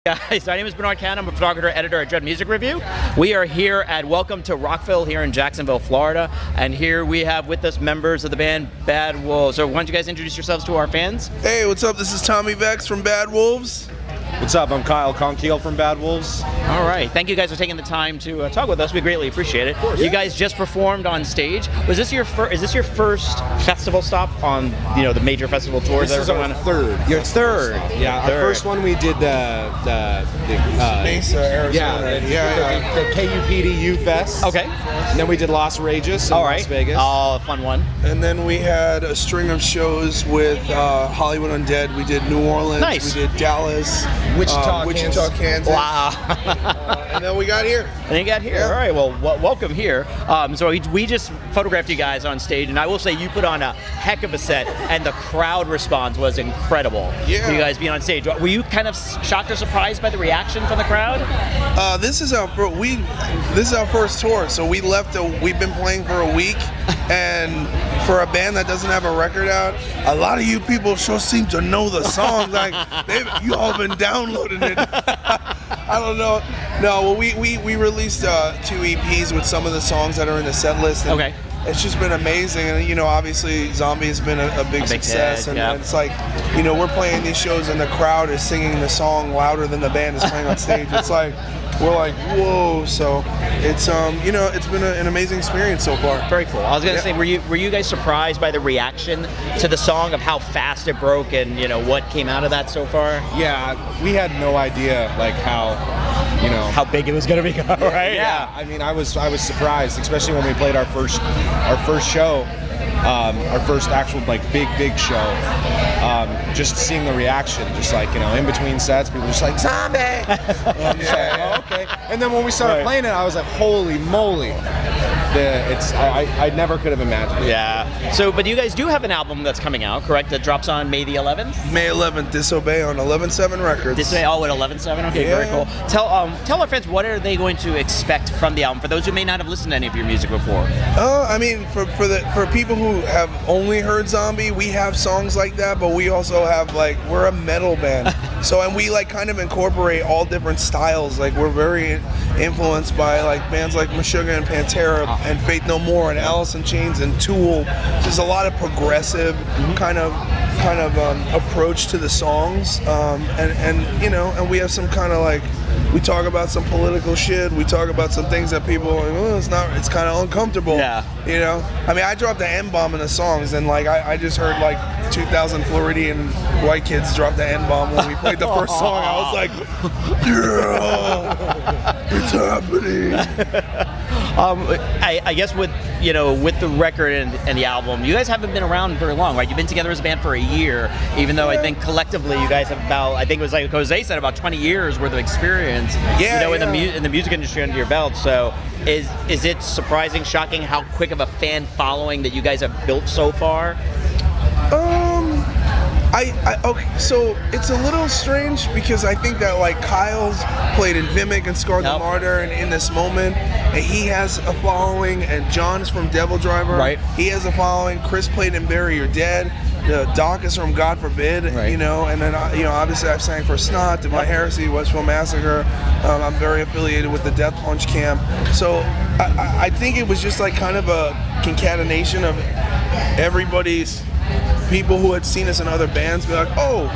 Guys, my name is Bernard Cannon. I'm a photographer, editor at DreadMusicReview. We are here at Welcome to Rockville here in Jacksonville, Florida. And here we have with us members of the band Bad Wolves. So why don't you guys introduce yourselves to our fans? Hey, what's up? This is Tommy Vext from Bad Wolves. What's up? I'm Kyle Konkiel from Bad Wolves. All right. Thank you guys for taking the time to talk with us. We greatly appreciate it. You guys just performed on stage. Was this your is this your first festival stop on the major festival tours? This is our third. Your third. Yeah, our first one we did the Mesa, Arizona. The KUPD U Fest. Okay. And then we did Las Rages in Las Vegas. Oh, fun one. And then we had a string of shows with Hollywood Undead. We did New Orleans. Nice. We did Dallas. Wichita, Kansas. Wow. And then we got here. And you got here. Yeah. All right. Well, welcome here. So we just photographed you guys on stage, and I will say you put on a heck of a set, and the crowd response was incredible. Yeah. You guys being on stage. Were you kind of shocked or surprised by the reaction from the crowd? This is our first tour, so we've been playing for a week, and for a band that doesn't have a record out, a lot of you people sure seem to know the songs. Like you all been downloading it. I don't know. No, well, we released 2 EPs with some of the songs that are in the set list. And Okay. It's just been amazing, and obviously Zombie has been a big success, hit, and it's like, we're playing these shows and the crowd is singing the song louder than the band is playing on stage. It's like, we're like, whoa! So it's it's been an amazing experience so far. Very cool. I was gonna say, were you guys surprised by the reaction to the song, of how fast it broke, and what came out of that so far? Yeah, we had no idea How big it was gonna be, right? Yeah. I mean, I was surprised, especially when we played our first show, our first actual big show. Just seeing the reaction, just in between sets, people were just like, "Zombie!" I'm just like, "Oh, okay." And then when we started playing it, I was like, "Holy moly!" I never could have imagined it. Yeah. So, but you guys do have an album that's coming out, correct? That drops on May the 11th. May 11th, Disobey on 11/7 Records. Disobey, at 11/7. Okay, Yeah. very cool. Tell our friends, what are they going to expect from the album, for those who may not have listened to any of your music before? I mean, for people who have only heard Zombie, we have songs like that, but we also have we're a metal band. So, and we kind of incorporate all different styles. We're very influenced by bands like Meshuggah and Pantera and Faith No More and Alice in Chains and Tool. There's a lot of progressive kind of approach to the songs, and we have some kind of we talk about some political shit. We talk about some things that people are like, it's kind of uncomfortable. Yeah. I mean, I dropped the N-bomb in the songs, and I just heard 2,000 Floridian white kids drop the N-bomb when we played the first song. I was like, yeah, it's happening. I guess with the record and the album, you guys haven't been around very long, right? You've been together as a band for a year, even though I think collectively you guys have I think it was like Jose said, about 20 years worth of experience. In the music industry under your belt. So is it surprising, shocking how quick of a fan following that you guys have built so far? Okay, so it's a little strange because I think that Kyle's played in Vimic and Scar the Martyr and In This Moment, and he has a following, and John's from Devil Driver. Right. He has a following. Chris played in Bury Your Dead. Doc is from God Forbid, right. and then obviously I've sang for Snot, Did My Heresy, Westfield Massacre. I'm very affiliated with the Death Punch camp. So I think it was just kind of a concatenation of everybody's people who had seen us in other bands be like, oh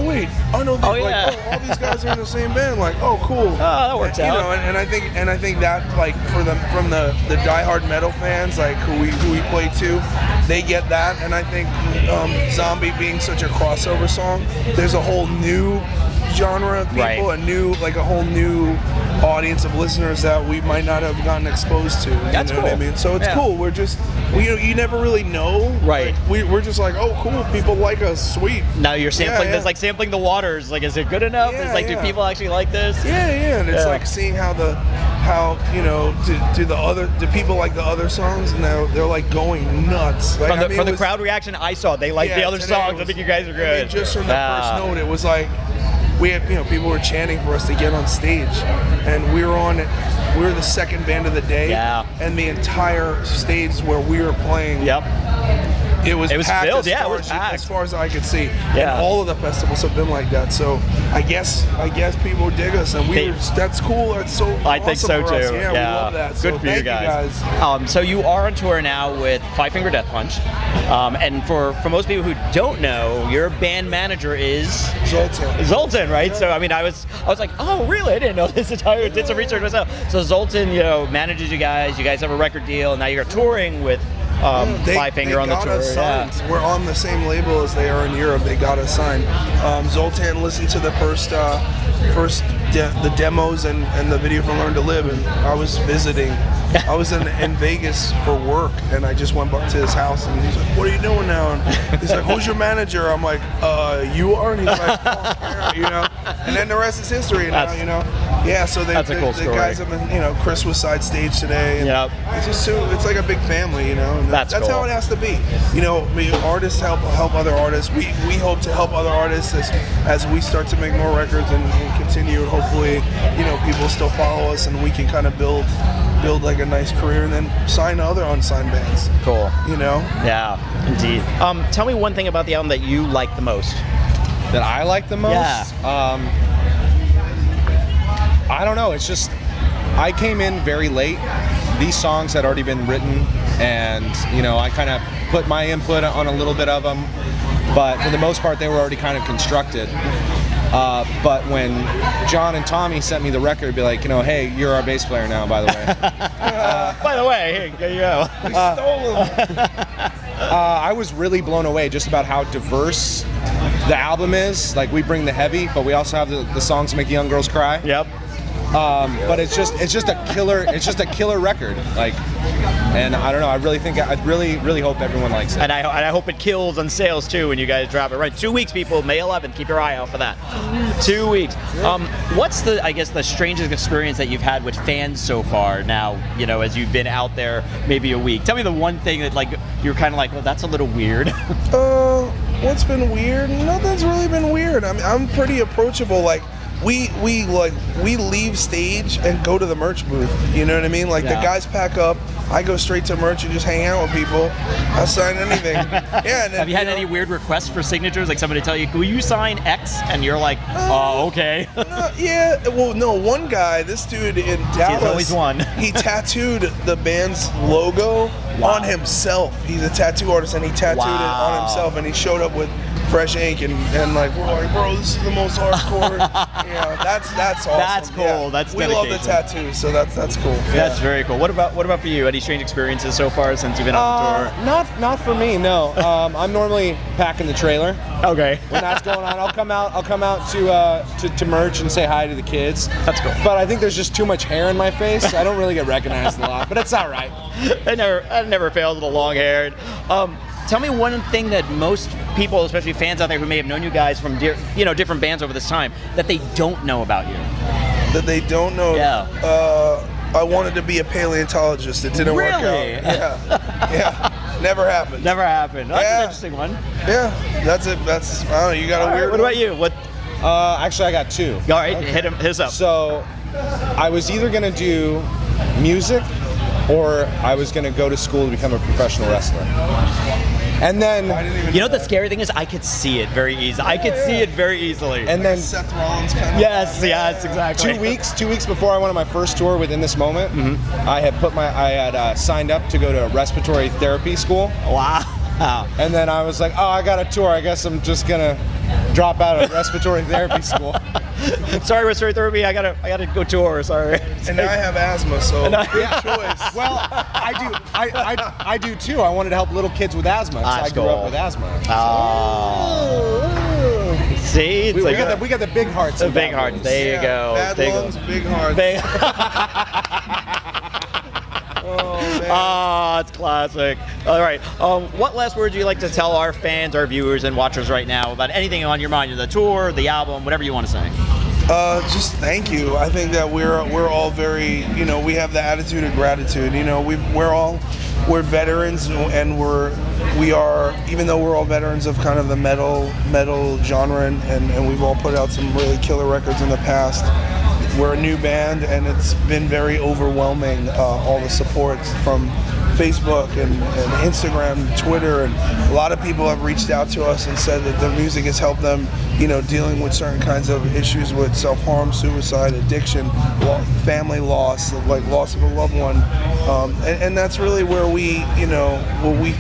wait, oh no, all these guys are in the same band, oh cool. That works out. And I think that from the diehard metal fans who we play to, they get that, and I think Zombie being such a crossover song, there's a whole new genre of people, right. a whole new audience of listeners that we might not have gotten exposed to. That's cool. What I mean? So it's cool. We're just, you never really know. Right. We're just oh cool, people like us, sweet. Now you're sampling this, sampling the waters. Is it good enough? Do people actually like this? Yeah. And it's seeing how do people like the other songs, and they're going nuts. From the crowd reaction I saw, they liked the other songs. I think you guys are good. I mean, just from the first note, it was we had people were chanting for us to get on stage, and we were the second band of the day, and the entire stage where we were playing It was packed filled, as yeah, it far was as, packed. as far as I could see. Yeah. And all of the festivals have been like that. So I guess people dig us, and that's cool. It's so I think awesome so for too. us. Yeah, we love that. Good So for you thank guys. So you are on tour now with Five Finger Death Punch, and for most people who don't know, your band manager is Zoltan, right? So I mean, I was like, oh really? I didn't know this. I did some research myself. So Zoltan, manages you guys. You guys have a record deal, and now you're touring with Five Finger on the tour. Yeah. We're on the same label as they are in Europe. They got us signed. Zoltan listened to the the demos and the video from Learn to Live, and I was visiting. I was in Vegas for work, and I just went up to his house, and he's like, "What are you doing now?" And he's like, "Who's your manager?" I'm like, "You are." And he's like, "Fuck yeah," And then the rest is history now, Yeah, so the guys have been, Chris was side stage today. And it's just it's like a big family, And that's cool. how it has to be. Artists help other artists. We hope to help other artists as we start to make more records and continue. Hopefully, people still follow us, and we can kind of build like a nice career, and then sign other unsigned bands. Cool. Yeah, indeed. Tell me one thing about the album that you like the most. That I like the most? Yeah. I don't know. It's just, I came in very late. These songs had already been written, and I kind of put my input on a little bit of them, but for the most part they were already kind of constructed. But when John and Tommy sent me the record, it'd be like, hey, you're our bass player now, by the way. By the way, here you go. We stole them. I was really blown away just about how diverse the album is. Like, we bring the heavy, but we also have the songs that make the young girls cry. Yep. But it's just a killer record. Like, and I don't know. I really hope everyone likes it. And I hope it kills on sales too when you guys drop it. Right, 2 weeks, people. May 11th. Keep your eye out for that. 2 weeks. What's the strangest experience that you've had with fans so far? Now, as you've been out there maybe a week. Tell me the one thing that you're kind of like, well, that's a little weird. What's been weird? Nothing's really been weird. I mean, I'm pretty approachable. Like, we leave stage and go to the merch booth. You know what I mean? Like, the guys pack up, I go straight to merch and just hang out with people. I'll sign anything. Yeah. And then, have you had any weird requests for signatures? Like somebody tell you, will you sign X? And you're like, oh, okay. Yeah. Well, no. One guy, this dude in Dallas, there's always one. He tattooed the band's logo on himself. He's a tattoo artist, and he tattooed it on himself, and he showed up with fresh ink, and like, we're like, bro, this is the most hardcore. That's awesome. That's cool. Yeah. That's we dedication. love the tattoos, so that's cool. That's very cool. What about for you? Any strange experiences so far since you've been on the tour? Not for me, no. I'm normally packing the trailer. Okay. When that's going on, I'll come out to merch and say hi to the kids. That's cool. But I think there's just too much hair in my face. I don't really get recognized a lot, but it's all right. I never failed with the long hair. Tell me one thing that most people, especially fans out there who may have known you guys from different bands over this time, that they don't know about you. That they don't know. Yeah. I wanted to be a paleontologist. It didn't work out. Yeah. Never happened. Never happened. That's an interesting one. Yeah. That's it. I don't know. You got a weird What about you? What? Actually, I got two. All right. Hit us up. So, I was either gonna do music, or I was gonna go to school to become a professional wrestler. And then, the scary thing is, I could see it very easily. And then Seth Rollins kind of. Yes, exactly. 2 weeks before I went on my first tour with In This Moment, I had signed up to go to a respiratory therapy school. Wow. And then I was like, oh, I got a tour. I guess I'm just gonna drop out of respiratory therapy school. Sorry, respiratory therapy. I gotta go tour. Sorry. And I have asthma, so big choice. Well, I do too. I wanted to help little kids with asthma, so I grew up with asthma. See, we got the big hearts. The big hearts. There you go. Bad lungs, big hearts. Oh, it's classic. All right. What last words would you like to tell our fans, our viewers, and watchers right now about anything on your mind? The tour, the album, whatever you want to say. Just thank you. I think that we're all very, we have the attitude of gratitude. We're veterans, and we are, even though we're all veterans of kind of the metal genre, and we've all put out some really killer records in the past. we're a new band, and it's been very overwhelming, all the support from Facebook and Instagram, Twitter, and a lot of people have reached out to us and said that the music has helped them, dealing with certain kinds of issues with self-harm, suicide, addiction, family loss, like loss of a loved one, and that's really where we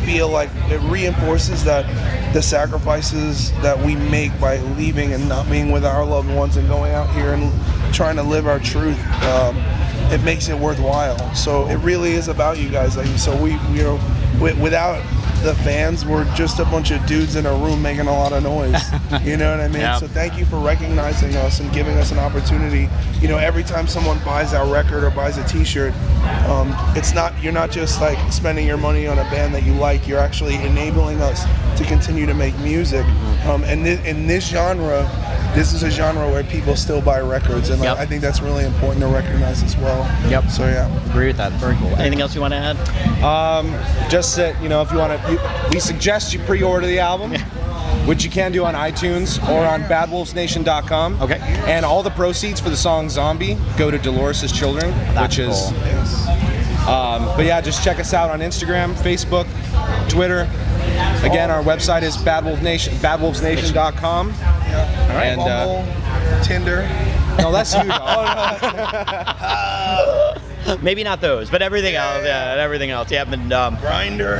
feel like it reinforces that the sacrifices that we make by leaving and not being with our loved ones and going out here and trying to live our truth, it makes it worthwhile. So it really is about you guys. So we without the fans, we're just a bunch of dudes in a room making a lot of noise. You know what I mean? Yep. So thank you for recognizing us and giving us an opportunity. Every time someone buys our record or buys a T-shirt, you're not just like spending your money on a band that you like. You're actually enabling us to continue to make music. And in this genre, this is a genre where people still buy records, and Yep. I think that's really important to recognize as well. Yep. So yeah. Agree with that. Very cool. Anything else you want to add? Just that, if you want to, we suggest you pre-order the album, which you can do on iTunes or on badwolvesnation.com. Okay. And all the proceeds for the song Zombie go to Dolores' Children, That's which is, cool. but yeah, just check us out on Instagram, Facebook, Twitter. Again, our website is badwolvesnation.com. All right. And, Bumble, Tinder. no, that's you, dog. Maybe not those, but everything else. Yeah, everything else. Yeah, but Grindr.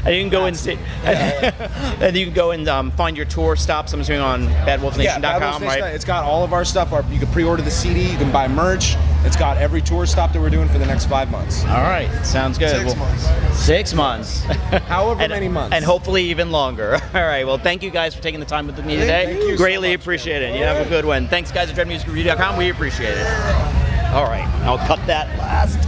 and you can go and see, and you can go and find your tour stops. I'm assuming on badwolfnation.com, right? It's got all of our stuff. You can pre-order the CD. You can buy merch. It's got every tour stop that we're doing for the next 5 months. All right, sounds good. 6 months. 6 months. However many months. And hopefully even longer. All right, well, thank you guys for taking the time with me today. Thank you so Greatly much, appreciate it. You have a good one. Thanks, guys, at DreadMusicReview.com. We appreciate it. All right, I'll cut that last.